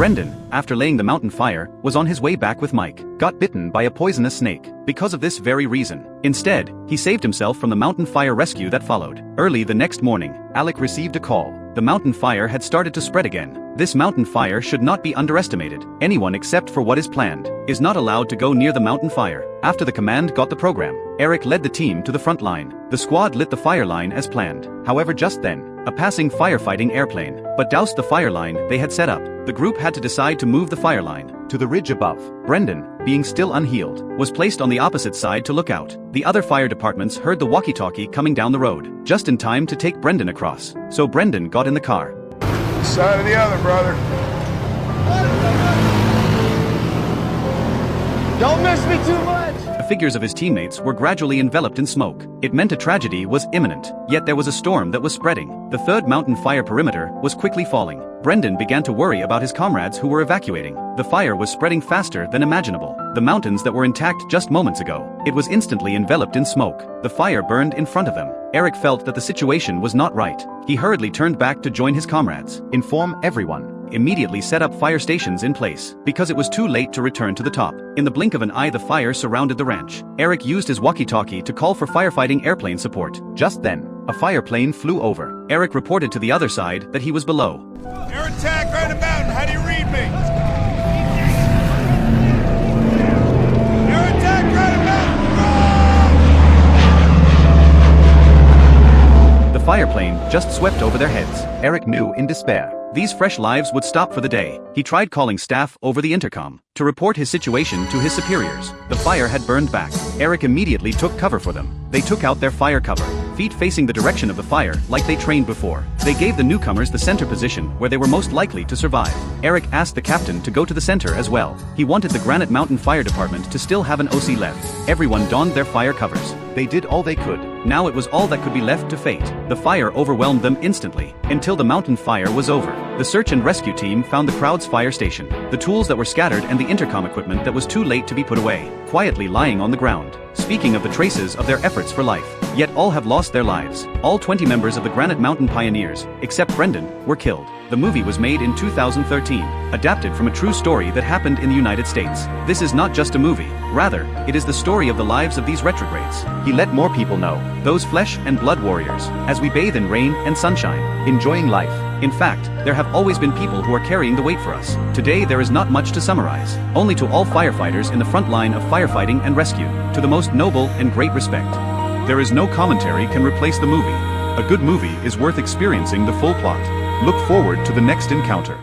Brendan, after laying the mountain fire, was on his way back with Mike, got bitten by a poisonous snake, because of this very reason. Instead, he saved himself from the mountain fire rescue that followed. Early the next morning, Alec received a call. The mountain fire had started to spread again. This mountain fire should not be underestimated. Anyone except for what is planned is not allowed to go near the mountain fire. After the command got the program, Eric led the team to the front line. The squad lit the fire line as planned. However, just then, a passing firefighting airplane doused the fire line they had set up. The group had to decide to move the fire line to the ridge above. Brendan, being still unhealed, was placed on the opposite side to look out. The other fire departments heard the walkie-talkie coming down the road, just in time to take Brendan across. So Brendan got in the car. Side of the other, brother. Don't miss me too much! The figures of his teammates were gradually enveloped in smoke. It meant a tragedy was imminent, yet there was a storm that was spreading. The third mountain fire perimeter was quickly falling. Brendan began to worry about his comrades who were evacuating. The fire was spreading faster than imaginable. The mountains that were intact just moments ago, it was instantly enveloped in smoke. The fire burned in front of them. Eric felt that the situation was not right. He hurriedly turned back to join his comrades. Inform everyone. Immediately set up fire stations in place, because it was too late to return to the top. In the blink of an eye, the fire surrounded the ranch. Eric used his walkie-talkie to call for firefighting airplane support. Just then, a fire plane flew over. Eric reported to the other side that he was below. Air attack right about. How do you read me? Air attack right about. The fire plane just swept over their heads. Eric knew in despair these fresh lives would stop for the day. He tried calling staff over the intercom to report his situation to his superiors. The fire had burned back. Eric immediately took cover for them. They took out their fire cover, feet facing the direction of the fire like they trained before. They gave the newcomers the center position where they were most likely to survive. Eric asked the captain to go to the center as well. He wanted the Granite Mountain Fire Department to still have an OC left. Everyone donned their fire covers. They did all they could. Now it was all that could be left to fate. The fire overwhelmed them instantly, until the mountain fire was over. The search and rescue team found the crowd's fire station, the tools that were scattered and the intercom equipment that was too late to be put away, quietly lying on the ground. Speaking of the traces of their efforts for life, yet all have lost their lives. All 20 members of the Granite Mountain Pioneers, except Brendan, were killed. The movie was made in 2013, adapted from a true story that happened in the United States. This is not just a movie, rather, it is the story of the lives of these retrogrades. He let more people know, those flesh and blood warriors, as we bathe in rain and sunshine, enjoying life. In fact, there have always been people who are carrying the weight for us. Today there is not much to summarize, only to all firefighters in the front line of firefighting and rescue, to the most noble and great respect. There is no commentary can replace the movie. A good movie is worth experiencing the full plot. Look forward to the next encounter.